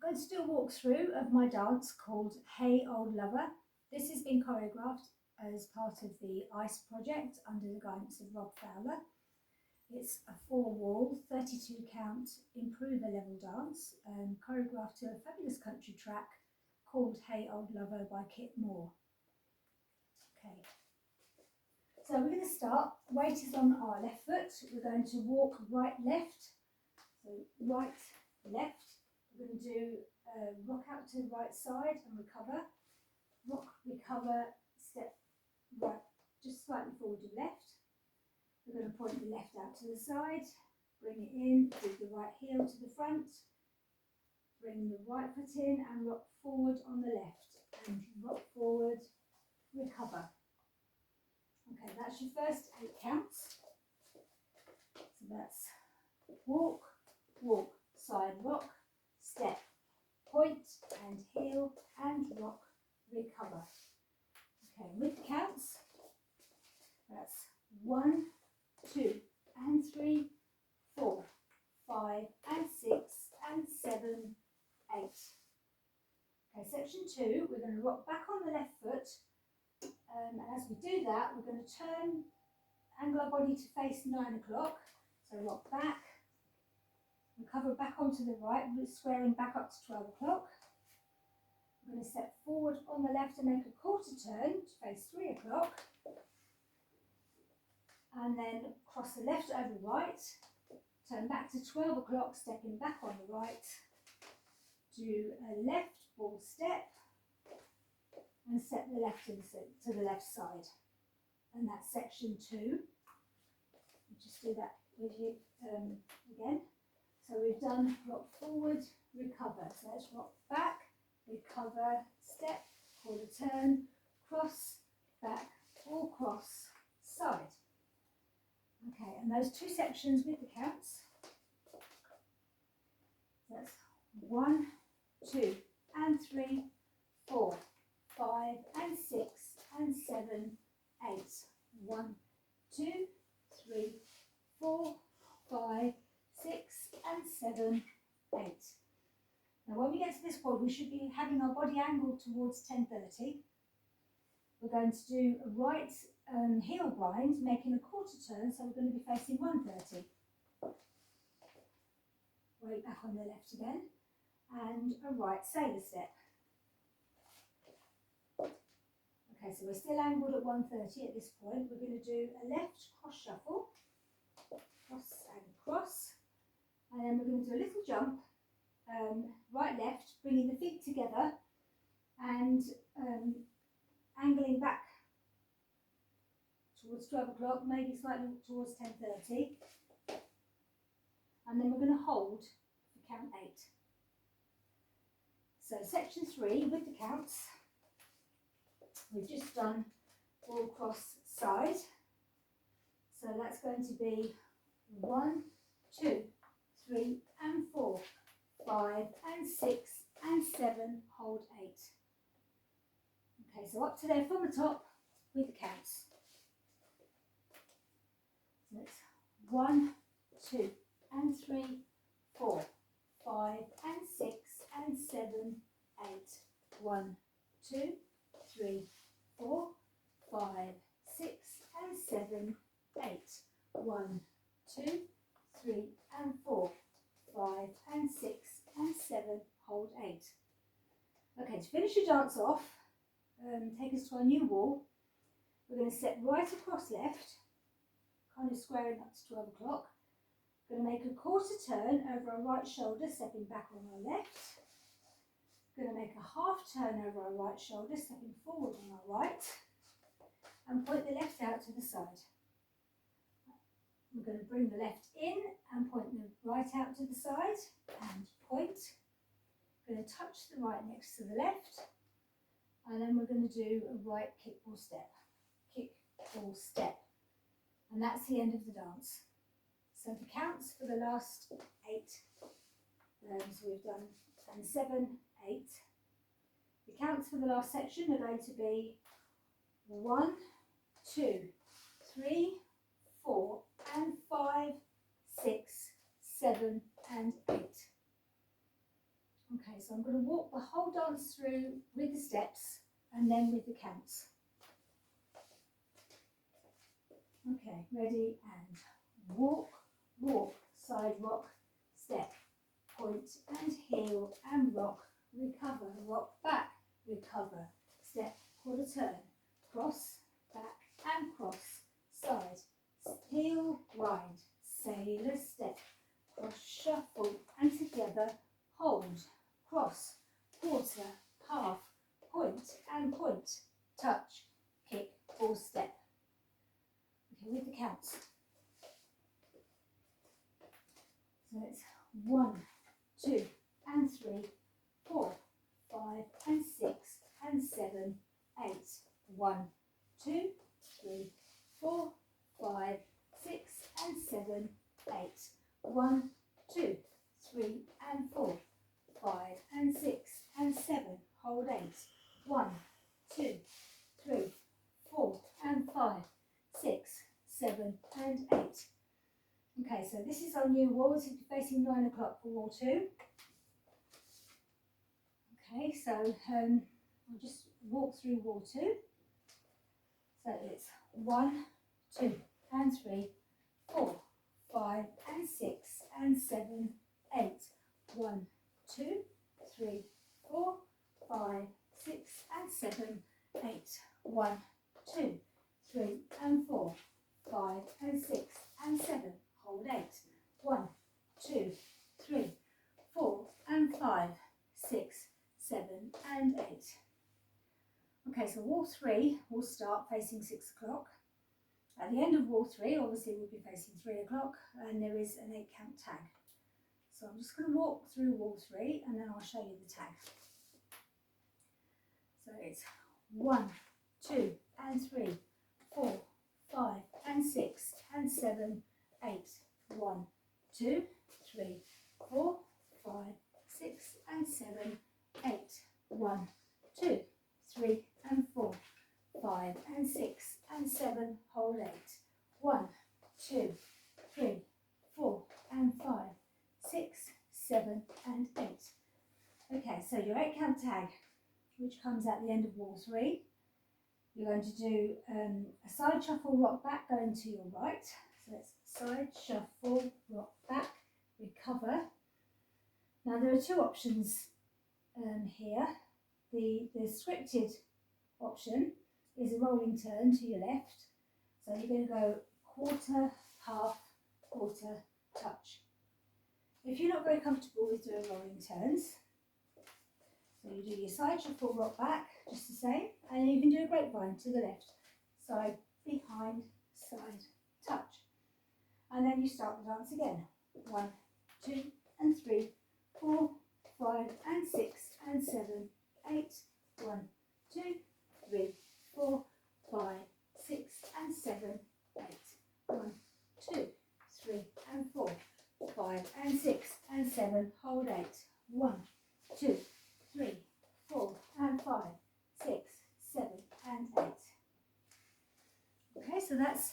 going to do a walkthrough of my dance called Hey Old Lover. This has been choreographed as part of the ICE project under the guidance of Rob Fowler. It's a 4-wall, 32 count improver level dance, choreographed to a fabulous country track called Hey Old Lover by Kit Moore. Okay, so we're going to start. Weight is on our left foot. We're going to walk right, left. So right, left. We're going to do rock out to the right side and recover. Rock, recover, step right, just slightly forward to left. We're going to point the left out to the side, bring it in, do the right heel to the front, bring the right foot in and rock forward on the left, and rock forward, recover. Okay, that's your first 8 counts. So that's walk, walk, side rock, step, point and heel and rock, recover. Okay, with the counts, that's 1, 2 and 3, 4, 5 and 6 and 7, 8. Okay, section 2, we're going to rock back on the left foot, and as we do that, we're going to turn, angle our body to face 9 o'clock. So rock back, recover back onto the right, squaring back up to 12 o'clock. We're going to step forward on the left and make a quarter turn to face 3 o'clock. And then cross the left over right, turn back to 12 o'clock, stepping back on the right. Do a left ball step and step the left to the left side. And that's section 2. Just do that with you again. So we've done rock forward, recover. So let's rock back, recover, step, quarter turn, cross, back, all cross, side. Okay, and those 2 sections with the counts. That's 1, 2 and 3, 4, 5 and 6 and 7, 8. 1, 2, 3, 4, 5, 6 and 7, 8. Now when we get to this point, we should be having our body angled towards 10:30. We're going to do a right heel grind, making a quarter turn, so we're going to be facing 1:30. Weight back on the left again, and a right sailor step. Okay, so we're still angled at 1:30 at this point. We're going to do a left cross shuffle, cross and cross, and then we're going to do a little jump, right left, bringing the feet together and angling back towards 12 o'clock, maybe slightly towards 10:30, and then we're going to hold for count 8. So section 3 with the counts, we've just done all cross side, so that's going to be 1, 2, 3 and 4, 5 and 6 and 7, hold 8. Okay, so up to there from the top with the counts. So it's 1, 2 and 3, 4, 5 and 6 and 7, 8. 1, 2, 3, 4, 5, 6 and 7, 8. 1, 2, 3 and 4, 5 and 6 and 7, hold 8. Okay, to finish your dance off, take us to our new wall. We're going to step right across left, kind of squaring up to 12 o'clock. Going to make a quarter turn over our right shoulder, stepping back on our left. Going to make a half turn over our right shoulder, stepping forward on our right, and point the left out to the side. We're going to bring the left in and point the right out to the side and point. Going to touch the right next to the left, and then we're going to do a right kick ball step, and that's the end of the dance. So the counts for the last 8, so we've done 7, 8. The counts for the last section are going to be 1, 2, 3, 4 and 5, 6, 7 and 8. Okay, so I'm going to walk the whole dance through with the steps and then with the counts. Okay, ready, and walk, walk, side rock, step, point and heel and rock, recover, rock back, recover, step, quarter turn, cross, back and cross, side, heel, grind, sailor step, cross, shuffle and together, hold, cross, quarter, half, point, touch, kick or step. Okay, with the counts. So it's 1, 2 and 3, 4, 5 and 6 and 7, 8. 1, 2, 3, 4, 5, 6 and 7, 8. 1, 2, 3 and 4, 5 and 6 and 7. Hold 8. 1, 2, 3, 4 and 5, 6, 7 and 8. Okay, so this is our new wall. This is facing 9 o'clock for wall 2. Okay, so I'll just walk through wall 2. So it's 1, 2 and 3, 4, 5 and 6 and 7, 8. 1, 2, 3, 4, 5, 6 and 7, 8. 1, 2, 3 and 4, 5 and 6 and 7. Hold 8. 1, 2, 3, 4 and 5, 6, 7 and 8. Okay, so wall 3 will start facing 6 o'clock. At the end of wall 3, obviously we'll be facing 3 o'clock, and there is an 8 count tag. So I'm just going to walk through wall 3 and then I'll show you the tag. So it's 1, 2 and 3, 4, 5 and 6 and 7, 8. 1, 2, 3, 4, 5, 6 and 7, 8. 1, 2, 3 and 4, 5 and 6 and 7. Hold 8. 1, 2, 3, 4 and 5, 6, 7 and 8. Okay, so your 8 count tag, which comes at the end of wall 3. You're going to do a side shuffle, rock back, going to your right. So it's side shuffle, rock back, recover. Now there are 2 options here. The scripted option is a rolling turn to your left. So you're going to go quarter, half, quarter, touch. If you're not very comfortable with doing rolling turns, so you do your side shuffle, rock back, just the same, and then you can do a grapevine to the left, side, behind, side, touch. And then you start the dance again. 1, 2 and 3, 4, 5 and 6 and 7, 8. 1, 2, 3, 4, 5, 6 and 7, 8. 1, 2, 3 and 4, 5 and 6 and 7. Hold 8. 1, 2, 3, 4 and 5, 6, 7 and 8. Okay, so that's